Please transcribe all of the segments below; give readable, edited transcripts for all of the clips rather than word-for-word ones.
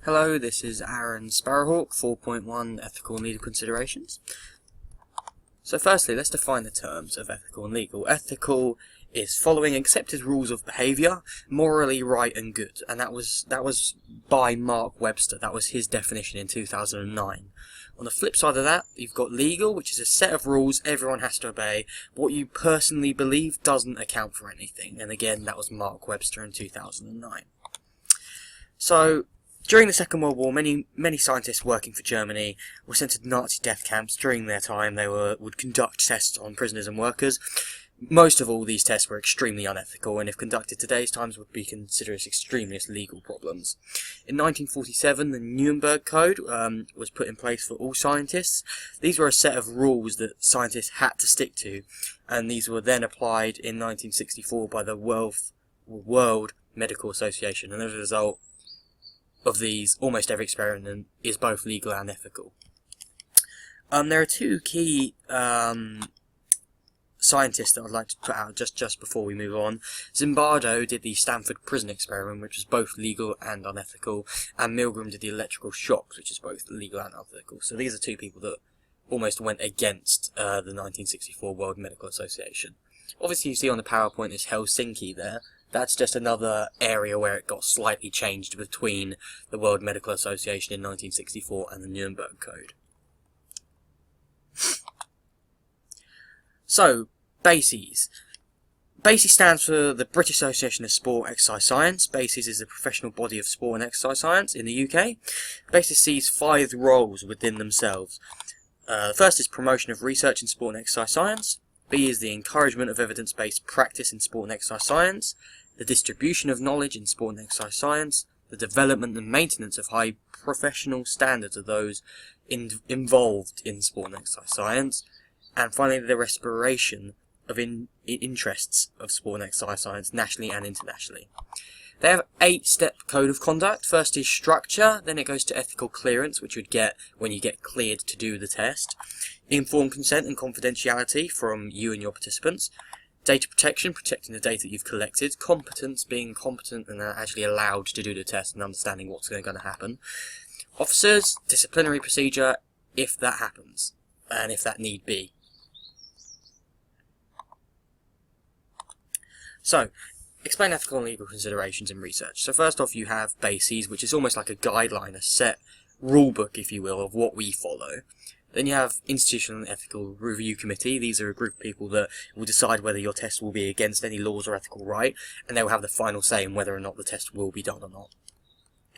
Hello, this is Aaron Sparrowhawk, 4.1 Ethical and Legal Considerations. So firstly, let's define the terms of ethical and legal. Ethical is following accepted rules of behaviour, morally right and good, and that was by Mark Webster. That was his definition in 2009. On the flip side of that, you've got legal, which is a set of rules everyone has to obey. What you personally believe doesn't account for anything, and again, that was Mark Webster in 2009. So, during the Second World War, many scientists working for Germany were sent to Nazi death camps. During their time, they would conduct tests on prisoners and workers. Most of all these tests were extremely unethical, and if conducted today's times would be considered as extraneous legal problems. In 1947, the Nuremberg Code was put in place for all scientists. These were a set of rules that scientists had to stick to, and these were then applied in 1964 by the World Medical Association, and as a result of these, almost every experiment is both legal and ethical. There are two key scientists that I'd like to put out just before we move on. Zimbardo did the Stanford prison experiment, which was both legal and unethical, and Milgram did the electrical shocks, which is both legal and unethical. So these are two people that almost went against the 1964 World Medical Association. Obviously you see on the PowerPoint is Helsinki there. That's just another area where it got slightly changed between the World Medical Association in 1964 and the Nuremberg Code. So, BASES. BASES stands for the British Association of Sport Exercise Science. BASES is a professional body of sport and exercise science in the UK. BASES sees 5 roles within themselves. The first is promotion of research in sport and exercise science. B is the encouragement of evidence-based practice in sport and exercise science, the distribution of knowledge in sport and exercise science, the development and maintenance of high professional standards of those involved in sport and exercise science, and finally the respiration of interests of sport and exercise science nationally and internationally. They have 8-step code of conduct. First is structure, then it goes to ethical clearance, which you'd get when you get cleared to do the test. Informed consent and confidentiality from you and your participants. Data protection, protecting the data that you've collected. Competence, being competent and actually allowed to do the test and understanding what's going to happen. Officers, disciplinary procedure, if that happens, and if that need be. So, explain ethical and legal considerations in research. So first off you have BASES, which is almost like a guideline, a set rulebook, if you will, of what we follow. Then you have Institutional and Ethical Review Committee. These are a group of people that will decide whether your test will be against any laws or ethical right, and they will have the final say in whether or not the test will be done or not.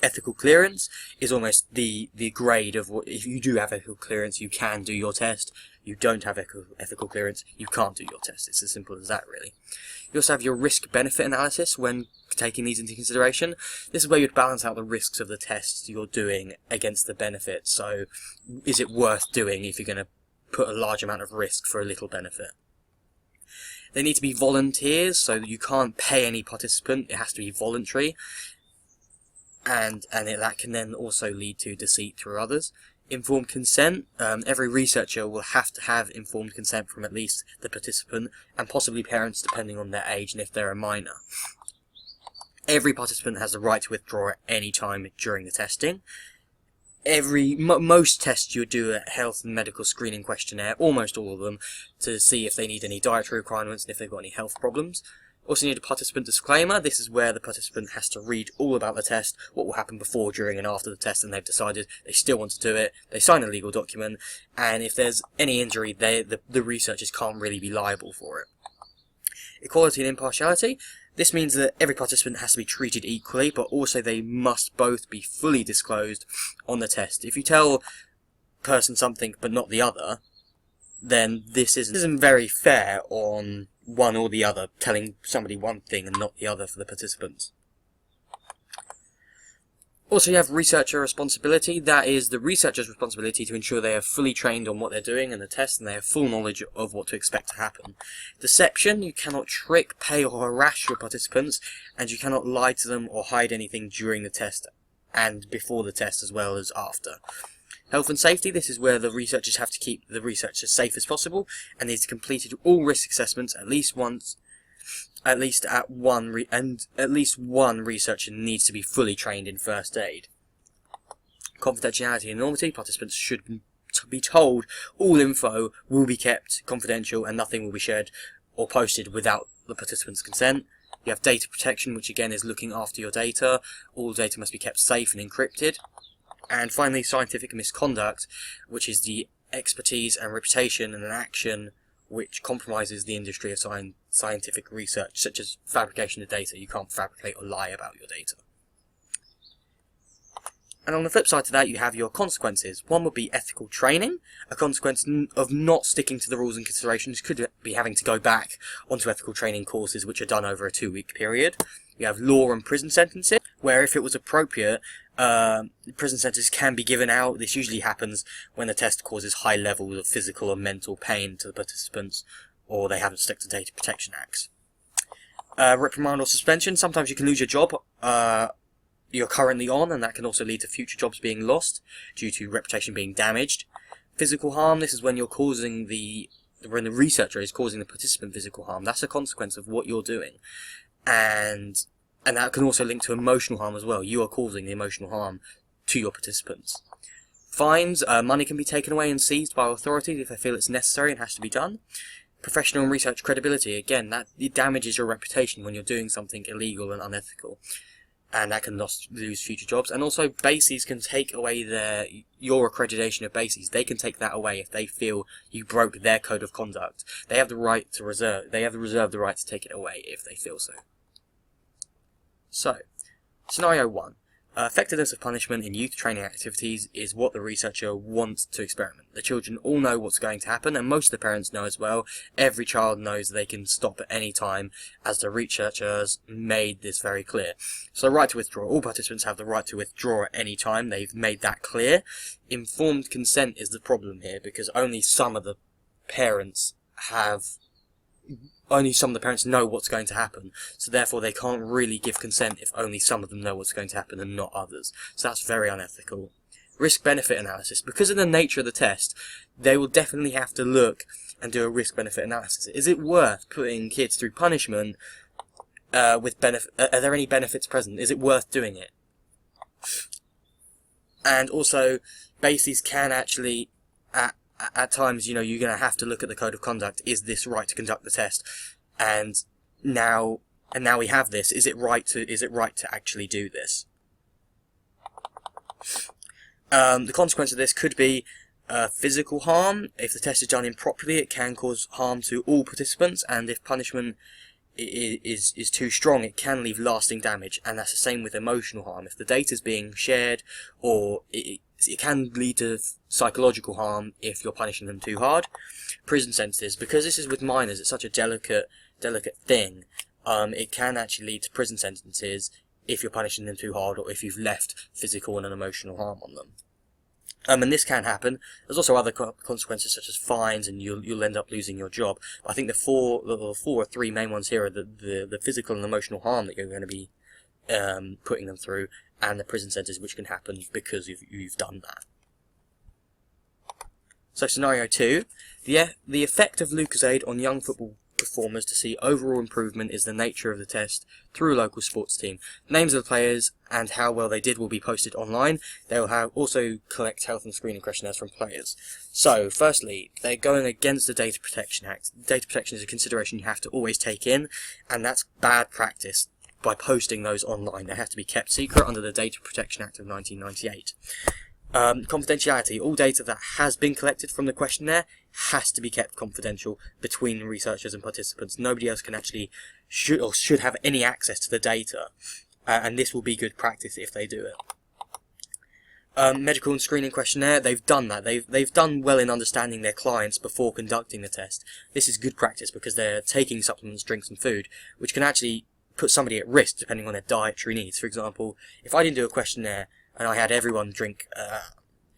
Ethical clearance is almost the grade of what, if you do have ethical clearance, you can do your test. You don't have ethical clearance, you can't do your test. It's as simple as that, really. You also have your risk-benefit analysis when taking these into consideration. This is where you'd balance out the risks of the tests you're doing against the benefits. So, is it worth doing if you're going to put a large amount of risk for a little benefit? They need to be volunteers, so that you can't pay any participant. It has to be voluntary. And that can then also lead to deceit through others. Informed consent. Every researcher will have to have informed consent from at least the participant, and possibly parents depending on their age and if they're a minor. Every participant has the right to withdraw at any time during the testing. Most tests you would do a health and medical screening questionnaire, almost all of them, to see if they need any dietary requirements and if they've got any health problems. Also need a participant disclaimer. This is where the participant has to read all about the test, what will happen before, during and after the test, and they've decided they still want to do it. They sign a legal document, and if there's any injury, the researchers can't really be liable for it. Equality and impartiality. This means that every participant has to be treated equally, but also they must both be fully disclosed on the test. If you tell person something but not the other, then this isn't very fair on one or the other, telling somebody one thing and not the other for the participants. Also you have researcher responsibility. That is the researcher's responsibility to ensure they are fully trained on what they're doing in the test and they have full knowledge of what to expect to happen. Deception, you cannot trick, pay or harass your participants, and you cannot lie to them or hide anything during the test and before the test as well as after. Health and safety, this is where the researchers have to keep the research as safe as possible, and they've completed all risk assessments at least once, at least one researcher needs to be fully trained in first aid. confidentiality and anonymity. Participants should be told all info will be kept confidential and nothing will be shared or posted without the participant's consent. You have data protection, which again is looking after your data. All data must be kept safe and encrypted. And finally, scientific misconduct, which is the expertise and reputation and an action which compromises the industry of scientific research, such as fabrication of data. You can't fabricate or lie about your data. And on the flip side to that, you have your consequences. One would be ethical training. A consequence of not sticking to the rules and considerations could be having to go back onto ethical training courses which are done over a 2-week period. You have law and prison sentences, where if it was appropriate, prison sentences can be given out. This usually happens when the test causes high levels of physical or mental pain to the participants, or they haven't stuck to data protection acts. Reprimand or suspension. Sometimes you can lose your job you're currently on, and that can also lead to future jobs being lost due to reputation being damaged. Physical harm. This is when when the researcher is causing the participant physical harm. That's a consequence of what you're doing. And that can also link to emotional harm as well. You are causing the emotional harm to your participants. Fines. Money can be taken away and seized by authorities if they feel it's necessary and has to be done. Professional and research credibility. Again, it damages your reputation when you're doing something illegal and unethical. And that can lose future jobs. And also, bases can take away your accreditation of bases. They can take that away if they feel you broke their code of conduct. They have the right to reserve. They have the right to take it away if they feel so. So, scenario 1. Effectiveness of punishment in youth training activities is what the researcher wants to experiment. The children all know what's going to happen, and most of the parents know as well. Every child knows they can stop at any time, as the researchers made this very clear. So, right to withdraw. All participants have the right to withdraw at any time. They've made that clear. Informed consent is the problem here, because only some of the parents know what's going to happen, so therefore they can't really give consent if only some of them know what's going to happen and not others. So that's very unethical. Risk-benefit analysis. Because of the nature of the test, they will definitely have to look and do a risk-benefit analysis. Is it worth putting kids through punishment with benefit? Are there any benefits present? Is it worth doing it? And also, bases can actually... At times, you're going to have to look at the code of conduct. Is this right to conduct the test? And now we have this. Is it right to actually do this? The consequence of this could be physical harm. If the test is done improperly, it can cause harm to all participants, and if punishment is too strong, it can leave lasting damage. And that's the same with emotional harm. If the data is being shared, or it can lead to psychological harm if you're punishing them too hard. Prison sentences, because this is with minors, it's such a delicate thing. It can actually lead to prison sentences if you're punishing them too hard, or if you've left physical and emotional harm on them. And this can happen. There's also other consequences such as fines, and you'll end up losing your job. But I think the four or three main ones here are the physical and emotional harm that you're going to be putting them through, and the prison sentences which can happen because you've done that. So scenario 2, the effect of Lucozade on young football performers to see overall improvement is the nature of the test through a local sports team. Names of the players and how well they did will be posted online. They will also collect health and screening questionnaires from players. So, firstly, they're going against the Data Protection Act. Data protection is a consideration you have to always take in, and that's bad practice by posting those online. They have to be kept secret under the Data Protection Act of 1998. Confidentiality. All data that has been collected from the questionnaire has to be kept confidential between researchers and participants. Nobody else can actually should have any access to the data, and this will be good practice if they do it. Medical and screening questionnaire. They've done that. They've done well in understanding their clients before conducting the test. This is good practice because they're taking supplements, drinks, and food, which can actually put somebody at risk depending on their dietary needs. For example, if I didn't do a questionnaire and I had everyone drink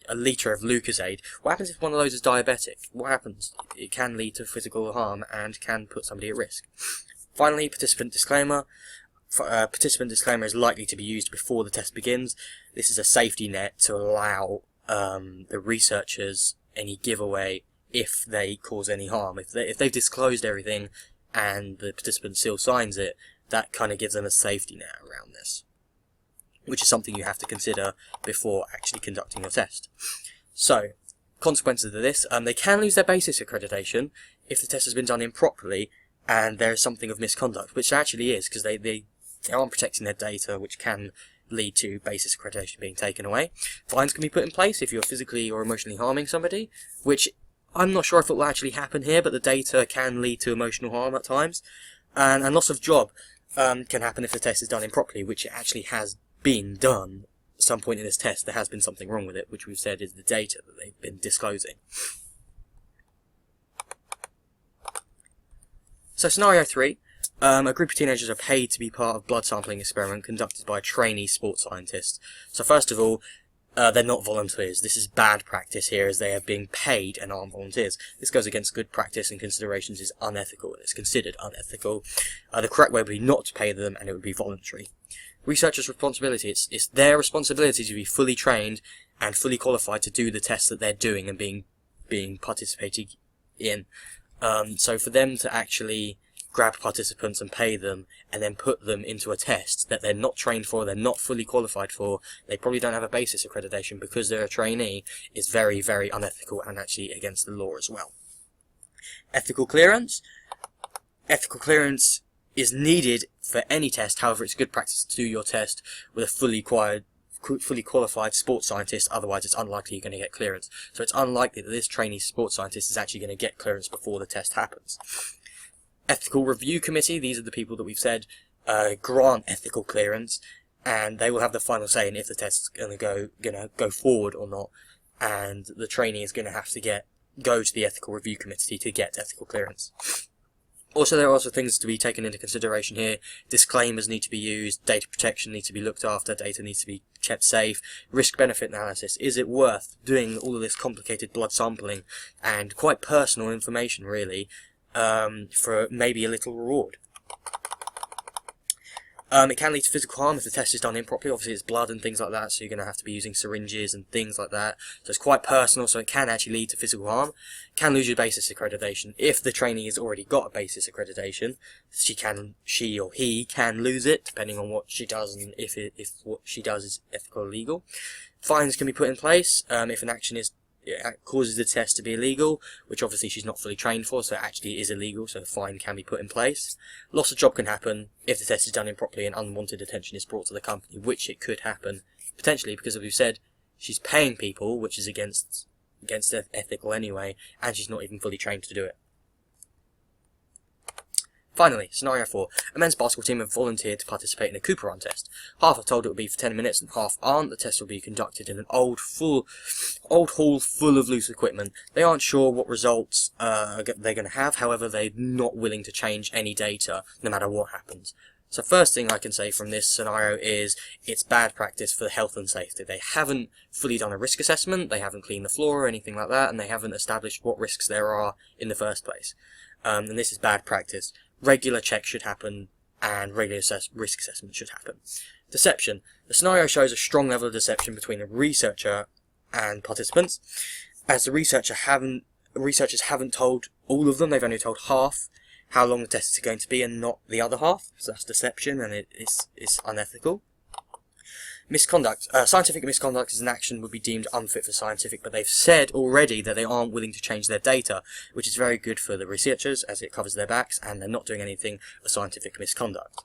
a litre of Lucozade, what happens if one of those is diabetic? What happens? It can lead to physical harm and can put somebody at risk. Finally, participant disclaimer. Participant disclaimer is likely to be used before the test begins. This is a safety net to allow the researchers any giveaway if they cause any harm. If they've disclosed everything and the participant still signs it, that kind of gives them a safety net around this. which is something you have to consider before actually conducting your test. So, consequences of this, they can lose their basis accreditation if the test has been done improperly and there is something of misconduct, which there actually is, because they aren't protecting their data, which can lead to basis accreditation being taken away. Fines can be put in place if you're physically or emotionally harming somebody, which I'm not sure if it will actually happen here, but the data can lead to emotional harm at times. And loss of job can happen if the test is done improperly, which it actually has been done. At some point in this test, there has been something wrong with it, which we've said is the data that they've been disclosing. So scenario 3, a group of teenagers are paid to be part of a blood sampling experiment conducted by a trainee sports scientist. So first of all, they're not volunteers. This is bad practice here, as they are being paid and aren't volunteers. This goes against good practice and considerations, is unethical. It's considered unethical. The correct way would be not to pay them, and it would be voluntary. Researchers' responsibility, it's their responsibility to be fully trained and fully qualified to do the tests that they're doing and being participated in. So for them to actually grab participants and pay them and then put them into a test that they're not trained for, they're not fully qualified for, they probably don't have a basis accreditation because they're a trainee, is very, very unethical and actually against the law as well. Ethical clearance. Ethical clearance is needed for any test. However, it's good practice to do your test with a fully qualified sports scientist, otherwise it's unlikely you're going to get clearance. So it's unlikely that this trainee sports scientist is actually going to get clearance before the test happens. Ethical Review Committee, these are the people that we've said grant ethical clearance, and they will have the final say in if the test is going to go forward or not, and the trainee is going to have to go to the Ethical Review Committee to get ethical clearance. Also, there are also things to be taken into consideration here. Disclaimers need to be used, data protection needs to be looked after, data needs to be kept safe, risk-benefit analysis. Is it worth doing all of this complicated blood sampling and quite personal information, really, for maybe a little reward? It can lead to physical harm if the test is done improperly. Obviously, it's blood and things like that, so you're going to have to be using syringes and things like that. So it's quite personal, so it can actually lead to physical harm. Can lose your basis accreditation. If the trainee has already got a basis accreditation, she or he can lose it, depending on what she does and if what she does is ethical or legal. Fines can be put in place if an action causes the test to be illegal, which obviously she's not fully trained for, so it actually is illegal, so a fine can be put in place. Loss of job can happen if the test is done improperly and unwanted attention is brought to the company, which it could happen, potentially, because as we've said, she's paying people, which is against ethical anyway, and she's not even fully trained to do it. Finally, scenario 4. A men's basketball team have volunteered to participate in a Cooper run test. Half are told it will be for 10 minutes and half aren't. The test will be conducted in an old hall full of loose equipment. They aren't sure what results they're going to have, however they're not willing to change any data no matter what happens. So first thing I can say from this scenario is it's bad practice for health and safety. They haven't fully done a risk assessment, they haven't cleaned the floor or anything like that, and they haven't established what risks there are in the first place. And this is bad practice. Regular checks should happen, and regular risk assessment should happen. Deception. The scenario shows a strong level of deception between the researcher and participants, as the researchers haven't told all of them, they've only told half how long the test is going to be and not the other half, so that's deception and it's unethical. Misconduct. Scientific misconduct is an action would be deemed unfit for scientific, but they've said already that they aren't willing to change their data, which is very good for the researchers as it covers their backs, and they're not doing anything for scientific misconduct.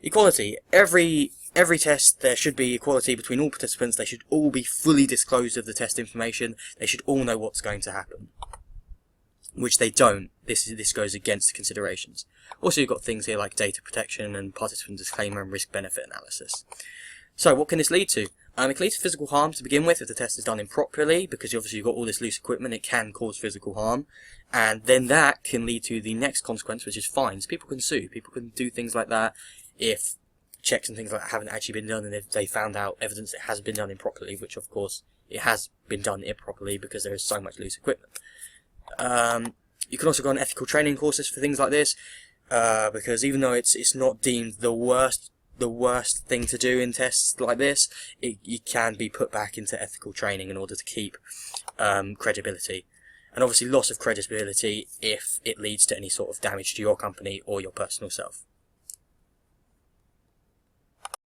Equality. Every test there should be equality between all participants. They should all be fully disclosed of the test information. They should all know what's going to happen, which they don't. This goes against the considerations. Also, you've got things here like data protection and participant disclaimer and risk-benefit analysis. So what can this lead to? It can lead to physical harm to begin with if the test is done improperly, because obviously you've got all this loose equipment, it can cause physical harm. And then that can lead to the next consequence, which is fines. People can sue. People can do things like that if checks and things like that haven't actually been done, and if they found out evidence it has been done improperly, which of course it has been done improperly because there is so much loose equipment. You can also go on ethical training courses for things like this, because even though it's not deemed the worst thing to do in tests like this, you can be put back into ethical training in order to keep credibility. And obviously loss of credibility if it leads to any sort of damage to your company or your personal self.